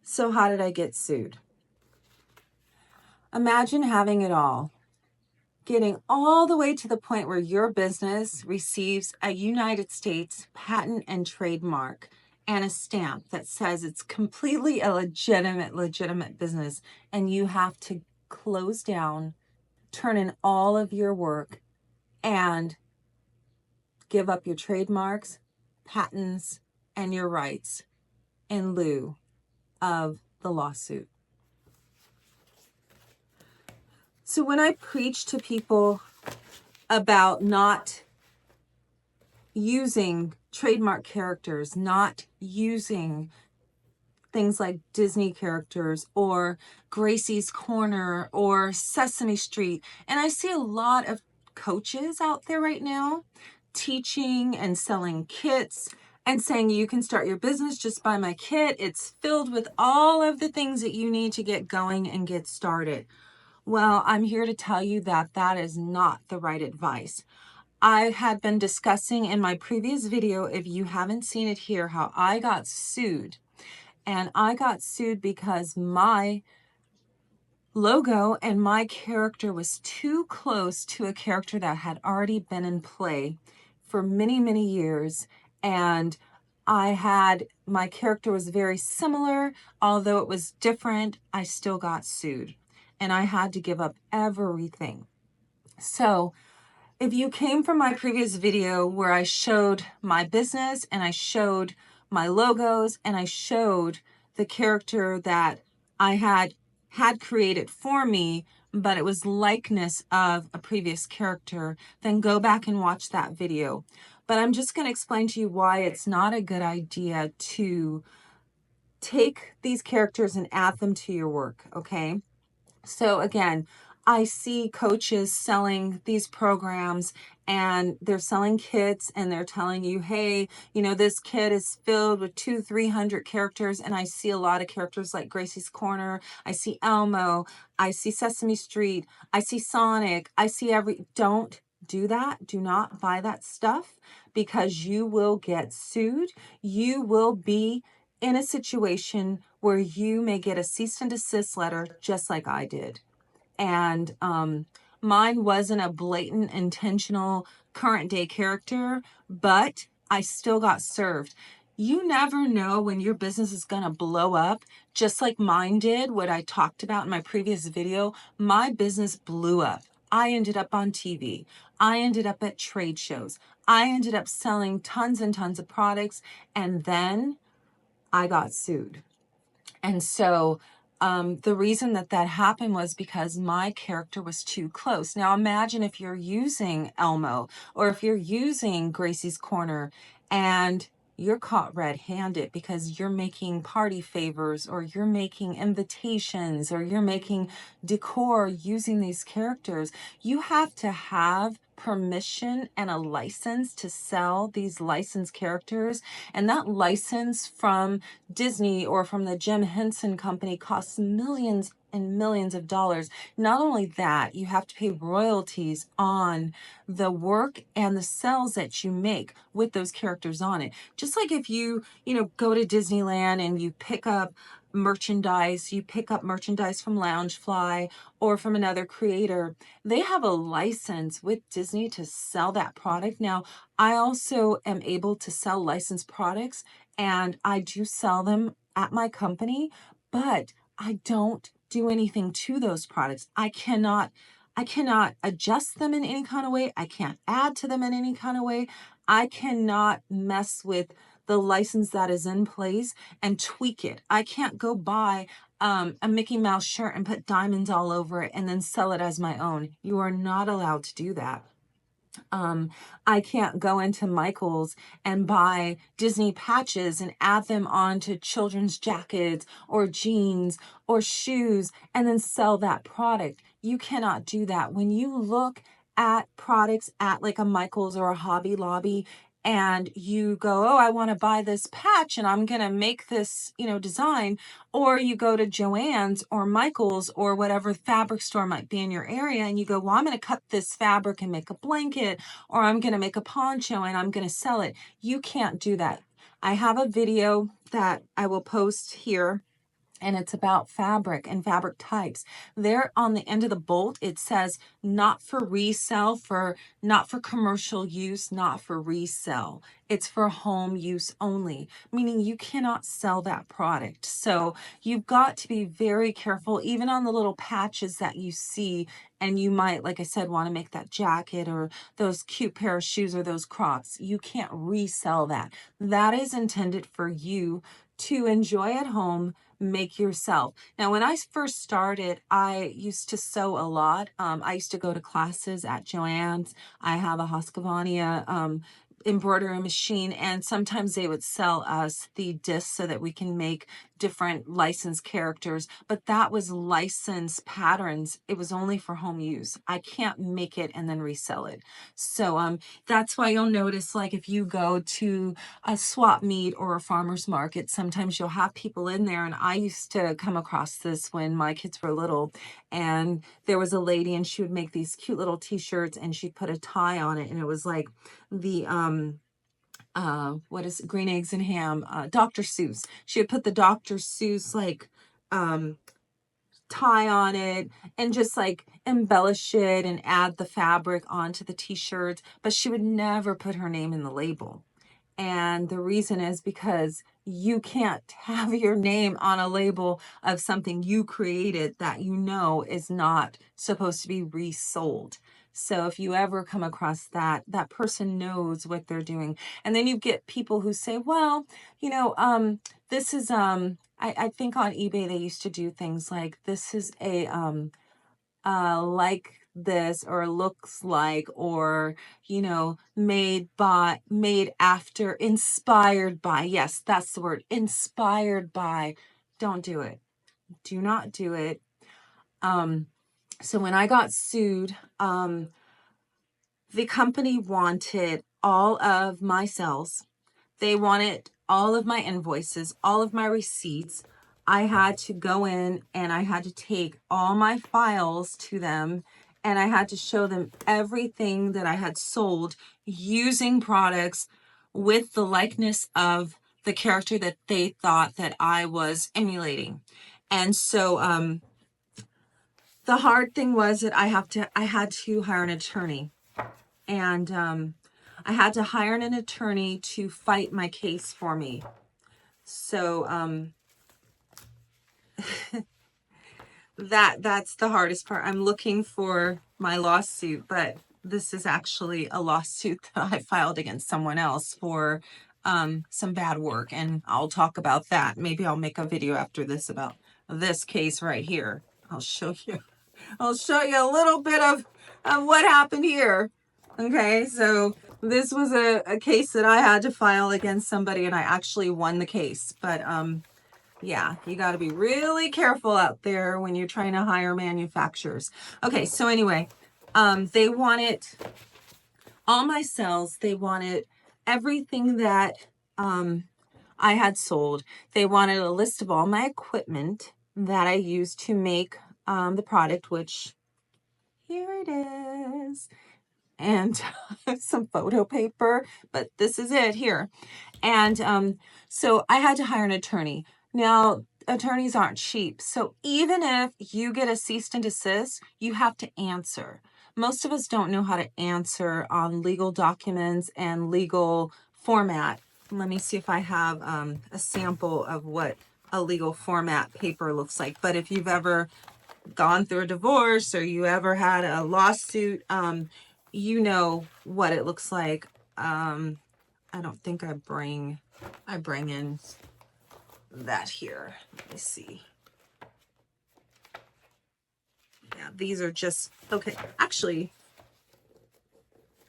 So how did I get sued? Imagine having it all, getting all the way to the point where your business receives a United States patent and trademark and a stamp that says it's completely a legitimate business, and you have to close down, turn in all of your work, and give up your trademarks, patents, and your rights in lieu of the lawsuit. So when I preach to people about not using trademark characters, not using things like Disney characters or Gracie's Corner or Sesame Street, and I see a lot of coaches out there right now teaching and selling kits and saying you can start your business, just buy my kit. It's filled with all of the things that you need to get going and get started. Well, I'm here to tell you that that is not the right advice. I had been discussing in my previous video, if you haven't seen it here, how I got sued. And I got sued because my logo and my character was too close to a character that had already been in play for many, many years. And my character was very similar, although it was different, I still got sued. And I had to give up everything. So if you came from my previous video where I showed my business and I showed my logos and I showed the character that I had created for me, but it was likeness of a previous character, then go back and watch that video. But I'm just going to explain to you why it's not a good idea to take these characters and add them to your work, okay? So again, I see coaches selling these programs and they're selling kits and they're telling you, hey, this kit is filled with 200-300 characters. And I see a lot of characters like Gracie's Corner. I see Elmo. I see Sesame Street. I see Sonic. I see don't do that. Do not buy that stuff because you will get sued. You will be in a situation where you may get a cease and desist letter just like I did. And mine wasn't a blatant, intentional, current day character, but I still got served. You never know when your business is going to blow up, just like mine did, what I talked about in my previous video. My business blew up. I ended up on TV. I ended up at trade shows. I ended up selling tons and tons of products, and then I got sued. And so the reason that happened was because my character was too close. Now imagine if you're using Elmo or if you're using Gracie's Corner and you're caught red-handed because you're making party favors or you're making invitations or you're making decor using these characters. You have to have permission and a license to sell these licensed characters, and that license from Disney or from the Jim Henson Company costs millions and millions of dollars. Not only that, you have to pay royalties on the work and the sales that you make with those characters on it. Just like if you go to Disneyland and you pick up merchandise from Loungefly or from another creator, they have a license with Disney to sell that product. Now, I also am able to sell licensed products, and I do sell them at my company, but I don't do anything to those products. I cannot adjust them in any kind of way. I can't add to them in any kind of way. I cannot mess with the license that is in place and tweak it. I can't go buy a Mickey Mouse shirt and put diamonds all over it and then sell it as my own. You are not allowed to do that. I can't go into Michael's and buy Disney patches and add them onto children's jackets or jeans or shoes and then sell that product. You cannot do that. When you look at products at like a Michael's or a Hobby Lobby and you go, oh, I want to buy this patch and I'm going to make this, design, or you go to Joann's or Michael's or whatever fabric store might be in your area and you go, well, I'm going to cut this fabric and make a blanket, or I'm going to make a poncho and I'm going to sell it. You can't do that. I have a video that I will post here and it's about fabric and fabric types. There on the end of the bolt, it says not for resale, not for commercial use, not for resale. It's for home use only, meaning you cannot sell that product. So you've got to be very careful, even on the little patches that you see, and you might, like I said, want to make that jacket or those cute pair of shoes or those Crocs. You can't resell that. That is intended for you to enjoy at home, make yourself. Now, when I first started, I used to sew a lot. I used to go to classes at Joann's. I have a Husqvarna embroidery machine, and sometimes they would sell us the discs so that we can make different licensed characters, but that was licensed patterns. It was only for home use. I can't make it and then resell it. So that's why you'll notice, like, if you go to a swap meet or a farmer's market, sometimes you'll have people in there, and I used to come across this when my kids were little, and there was a lady and she would make these cute little t-shirts and she'd put a tie on it, and it was like the what is it? Green Eggs and Ham, Dr. Seuss. She would put the Dr. Seuss like tie on it and just like embellish it and add the fabric onto the t-shirts, but she would never put her name in the label. And the reason is because you can't have your name on a label of something you created that you know is not supposed to be resold. So if you ever come across that, that person knows what they're doing. And then you get people who say, well, this is, I think on eBay, they used to do things like, this is a, like this, or looks like, or made after, inspired by. Yes, that's the word, inspired by. Don't do it. Do not do it. So when I got sued, the company wanted all of my sales. They wanted all of my invoices, all of my receipts. I had to go in and I had to take all my files to them, and I had to show them everything that I had sold using products with the likeness of the character that they thought that I was emulating. And so the hard thing was that I had to hire an attorney, and I had to hire an attorney to fight my case for me. So that's the hardest part. I'm looking for my lawsuit, but this is actually a lawsuit that I filed against someone else for some bad work, and I'll talk about that. Maybe I'll make a video after this about this case right here. I'll show you a little bit of what happened here. Okay, so this was a case that I had to file against somebody, and I actually won the case. But yeah, you got to be really careful out there when you're trying to hire manufacturers. Okay, so anyway, they wanted all my sales. They wanted everything that I had sold. They wanted a list of all my equipment that I used to make the product, which here it is, and some photo paper, but this is it here. And so I had to hire an attorney. Now, attorneys aren't cheap. So even if you get a cease and desist, you have to answer. Most of us don't know how to answer on legal documents and legal format. Let me see if I have a sample of what a legal format paper looks like. But if you've ever gone through a divorce or you ever had a lawsuit, you know what it looks like. I don't think I bring in that here. Let me see. Yeah, these are just, okay, actually,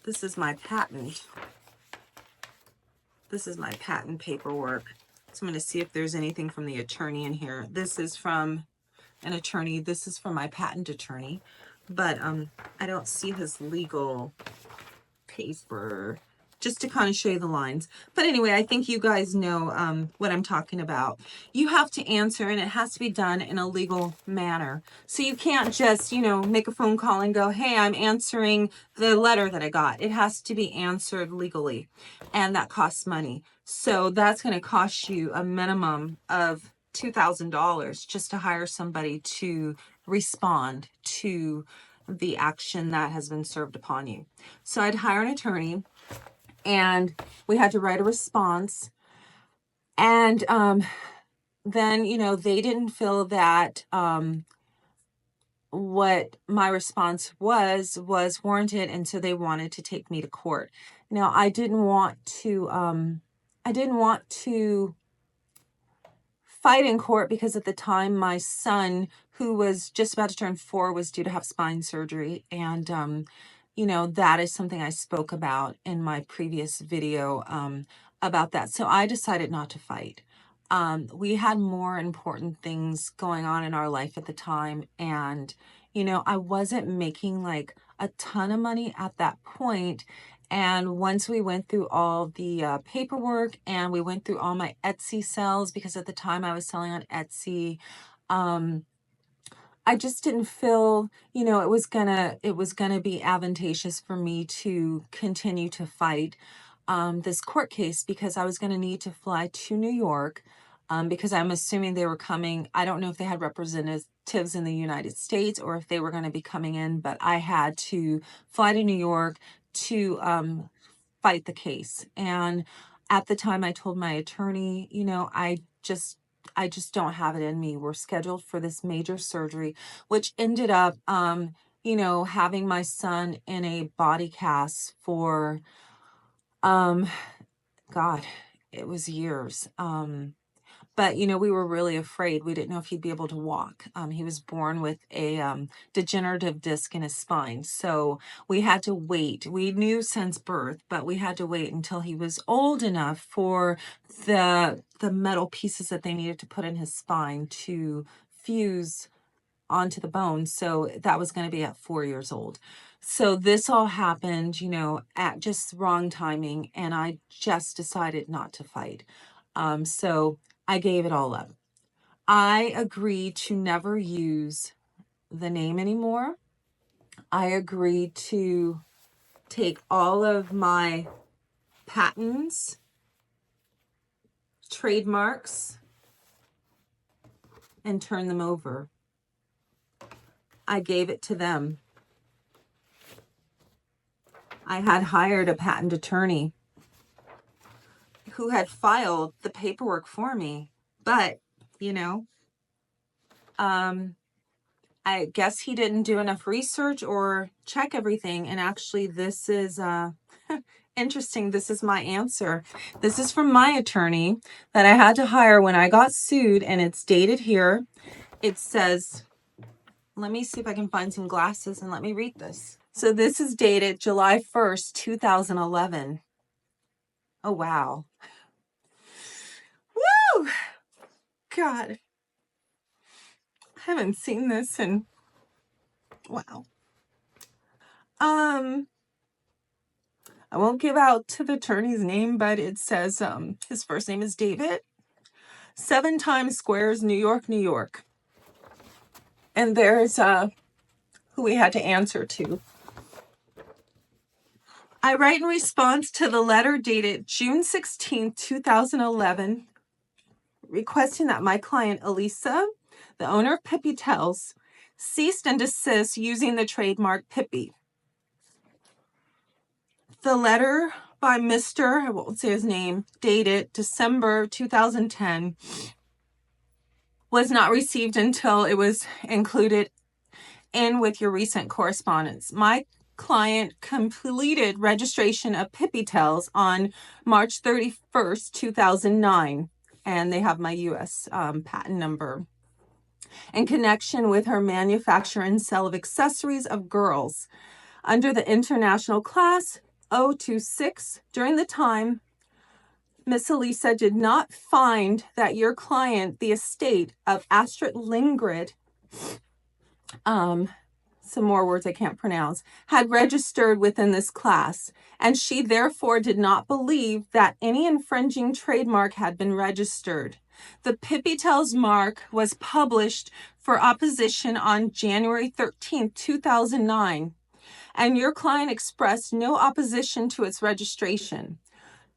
this is my patent. This is my patent paperwork. So I'm going to see if there's anything from the attorney in here. This is from an attorney. This is from my patent attorney. But I don't see his legal paper, just to kind of show you the lines. But anyway, I think you guys know what I'm talking about. You have to answer, and it has to be done in a legal manner. So you can't just, make a phone call and go, hey, I'm answering the letter that I got. It has to be answered legally, and that costs money. So that's going to cost you a minimum of $2,000 just to hire somebody to respond to the action that has been served upon you. So I'd hire an attorney, and we had to write a response. And then, you know, they didn't feel that what my response was warranted, and so they wanted to take me to court. Now, I didn't want to fight in court because at the time my son, who was just about to turn 4, was due to have spine surgery. And, you know, that is something I spoke about in my previous video about that. So I decided not to fight. We had more important things going on in our life at the time. And, you know, I wasn't making like a ton of money at that point. And once we went through all the paperwork, and we went through all my Etsy sales, because at the time I was selling on Etsy, I just didn't feel, you know, it was gonna be advantageous for me to continue to fight this court case, because I was gonna need to fly to New York, because I'm assuming they were coming. I don't know if they had representatives in the United States or if they were going to be coming in, but I had to fly to New York to fight the case. And at the time I told my attorney, you know, I just don't have it in me. We're scheduled for this major surgery, which ended up, you know, having my son in a body cast for, God, it was years. But, you know, we were really afraid. We didn't know if he'd be able to walk. He was born with a degenerative disc in his spine. So we had to wait. We knew since birth, but we had to wait until he was old enough for the metal pieces that they needed to put in his spine to fuse onto the bone. So that was going to be at 4 years old. So this all happened, you know, at just wrong timing. And I just decided not to fight. So I gave it all up. I agreed to never use the name anymore. I agreed to take all of my patents, trademarks, and turn them over. I gave it to them. I had hired a patent attorney who had filed the paperwork for me, but, you know, I guess he didn't do enough research or check everything. And actually, this is interesting. This is my answer. This is from my attorney that I had to hire when I got sued, and it's dated here. It says, let me see if I can find some glasses and let me read this. So this is dated July 1st, 2011. Oh, wow. Woo! God. I haven't seen this in, wow. I won't give out to the attorney's name, but it says his first name is David. 7 Times Squares, New York, New York. And there's who we had to answer to. I write in response to the letter dated June 16, 2011, requesting that my client Elisa, the owner of Pippi Tells, ceased and desist using the trademark Pippi. The letter by Mr., I won't say his name, dated December 2010, was not received until it was included in with your recent correspondence. My client completed registration of Pippi Tells on March 31st, 2009, and they have my U.S. patent number, in connection with her manufacture and sale of accessories of girls under the international class 026. During the time, Miss Elisa did not find that your client, the estate of Astrid Lindgren, some more words I can't pronounce, had registered within this class, and she therefore did not believe that any infringing trademark had been registered. The Pippi Tells mark was published for opposition on January 13, 2009, and your client expressed no opposition to its registration.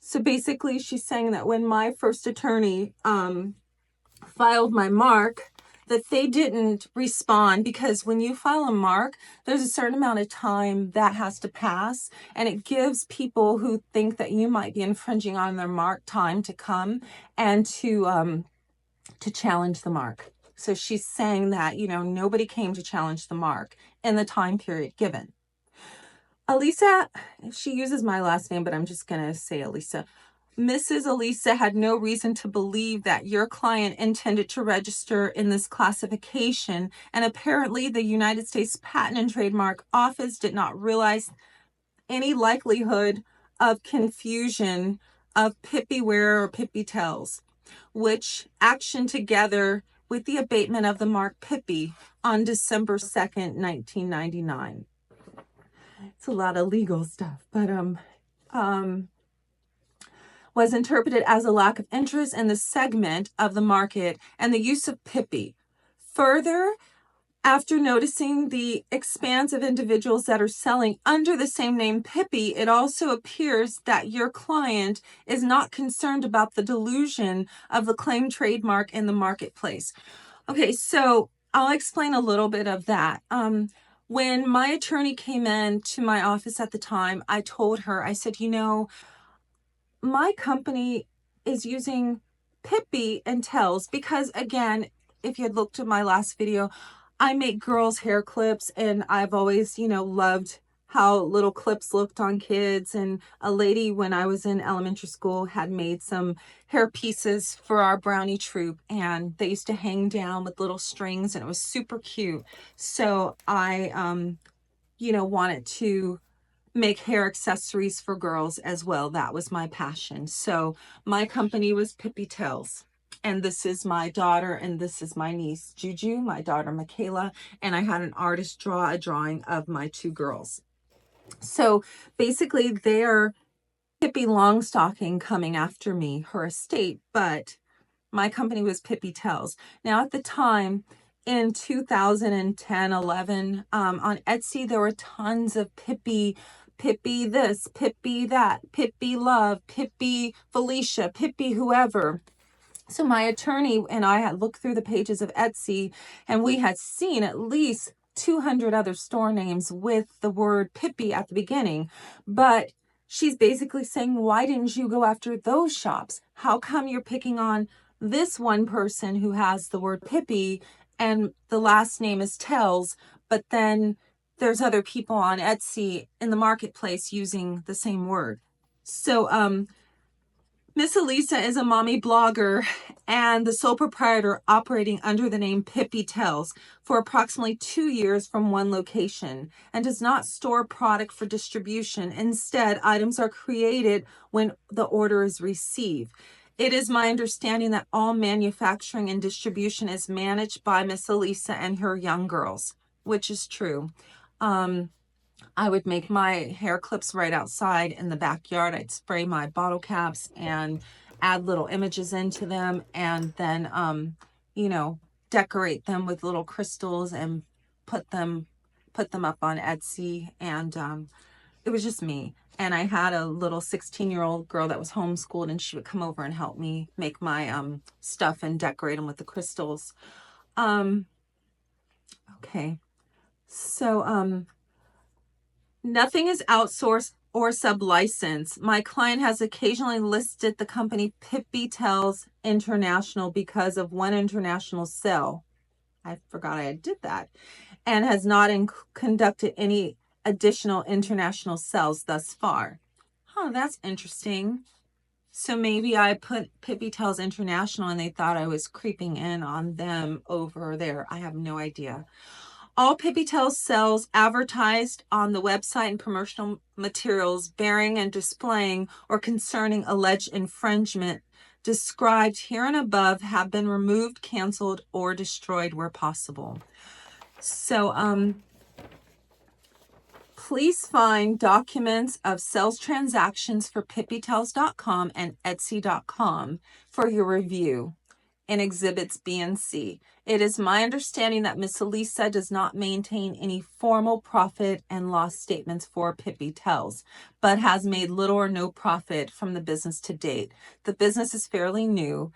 So basically, she's saying that when my first attorney filed my mark, that they didn't respond, because when you file a mark, there's a certain amount of time that has to pass, and it gives people who think that you might be infringing on their mark time to come and to challenge the mark. So she's saying that, you know, nobody came to challenge the mark in the time period given. Elisa, she uses my last name, but I'm just going to say Elisa. Mrs. Elisa had no reason to believe that your client intended to register in this classification, and apparently the United States Patent and Trademark Office did not realize any likelihood of confusion of Pippyware or Pippy Tells, which action together with the abatement of the mark Pippy on December 2nd, 1999. It's a lot of legal stuff, but was interpreted as a lack of interest in the segment of the market and the use of Pippy. Further, after noticing the expanse of individuals that are selling under the same name Pippy, it also appears that your client is not concerned about the dilution of the claimed trademark in the marketplace. Okay, so I'll explain a little bit of that. When my attorney came in to my office at the time, I told her, I said, you know, my company is using Pippy and Tells because, again, if you had looked at my last video, I make girls' hair clips, and I've always, you know, loved how little clips looked on kids. And a lady, when I was in elementary school, had made some hair pieces for our brownie troop, and they used to hang down with little strings, and it was super cute. So I, you know, wanted to make hair accessories for girls as well. That was my passion. So my company was Pippy Tells. And this is my daughter, and this is my niece, Juju, my daughter, Michaela, and I had an artist draw a drawing of my two girls. So basically, they're Pippi Longstocking coming after me, her estate, but my company was Pippy Tells. Now, at the time, in 2010, 11, on Etsy, there were tons of Pippi this, Pippi that, Pippi Love, Pippi Felicia, Pippi whoever. So my attorney and I had looked through the pages of Etsy, and we had seen at least 200 other store names with the word Pippi at the beginning. But she's basically saying, why didn't you go after those shops? How come you're picking on this one person who has the word Pippi and the last name is Tells, but then there's other people on Etsy in the marketplace using the same word? So, Miss Elisa is a mommy blogger and the sole proprietor operating under the name Pippy Tells for approximately 2 years from one location, and does not store product for distribution. Instead, items are created when the order is received. It is my understanding that all manufacturing and distribution is managed by Miss Elisa and her young girls, which is true. I would make my hair clips right outside in the backyard. I'd spray my bottle caps and add little images into them, and then, you know, decorate them with little crystals and put them up on Etsy. And it was just me. And I had a little 16-year-old girl that was homeschooled, and she would come over and help me make my stuff and decorate them with the crystals. Okay. So, nothing is outsourced or sub-licensed. My client has occasionally listed the company Pippy Tells International because of one international sale. I forgot I did that. And has not conducted any additional international sales thus far. Oh, that's interesting. So maybe I put Pippy Tells International and they thought I was creeping in on them over there. I have no idea. All Pippy Tells sales advertised on the website and promotional materials bearing and displaying or concerning alleged infringement described here and above have been removed, canceled, or destroyed where possible. So, please find documents of sales transactions for pippytells.com and etsy.com for your review in Exhibits B and C. It is my understanding that Miss Elisa does not maintain any formal profit and loss statements for Pippy Tells, but has made little or no profit from the business to date. The business is fairly new,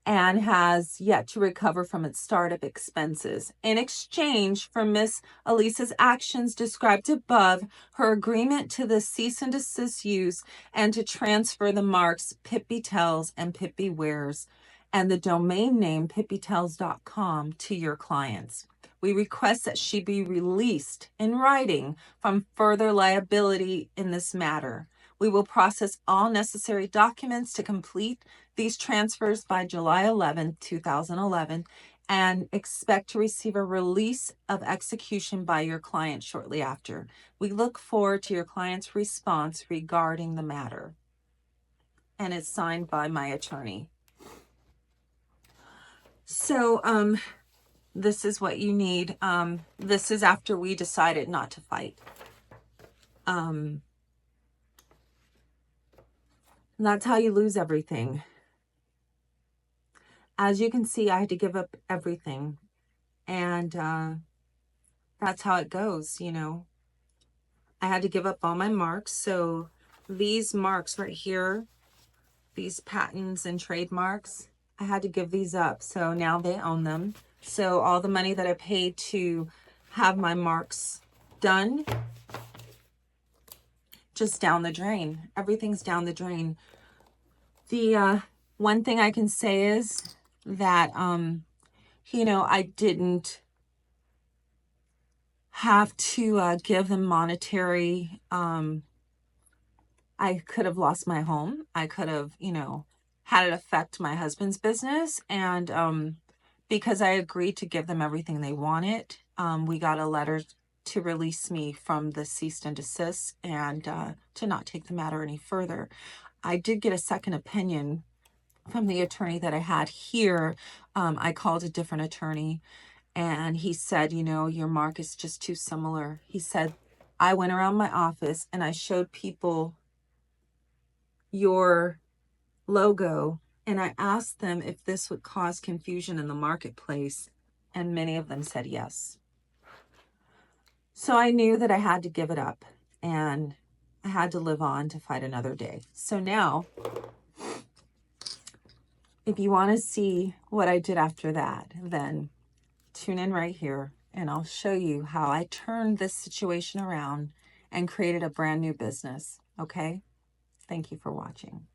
and has yet to recover from its startup expenses. In exchange for Miss Elisa's actions described above, her agreement to the cease and desist use and to transfer the marks Pippi Tells and Pippi Wears and the domain name pippitells.com to your clients. We request that she be released in writing from further liability in this matter. We will process all necessary documents to complete these transfers by July 11, 2011, and expect to receive a release of execution by your client shortly after. We look forward to your client's response regarding the matter. And it's signed by my attorney. So, this is what you need. This is after we decided not to fight. That's how you lose everything. As you can see, I had to give up everything. And that's how it goes, you know. I had to give up all my marks. So these marks right here, these patents and trademarks, I had to give these up. So now they own them. So all the money that I paid to have my marks done, just down the drain. Everything's down the drain. The one thing I can say is that, you know, I didn't have to give them monetary. I could have lost my home. I could have, you know, had it affect my husband's business. And because I agreed to give them everything they wanted, we got a letter to release me from the cease and desist and to not take the matter any further. I did get a second opinion from the attorney that I had here. I called a different attorney and he said, you know, your mark is just too similar. He said, I went around my office and I showed people your logo and I asked them if this would cause confusion in the marketplace. And many of them said yes. So I knew that I had to give it up and I had to live on to fight another day. So now, if you want to see what I did after that, then tune in right here and I'll show you how I turned this situation around and created a brand new business. Okay? Thank you for watching.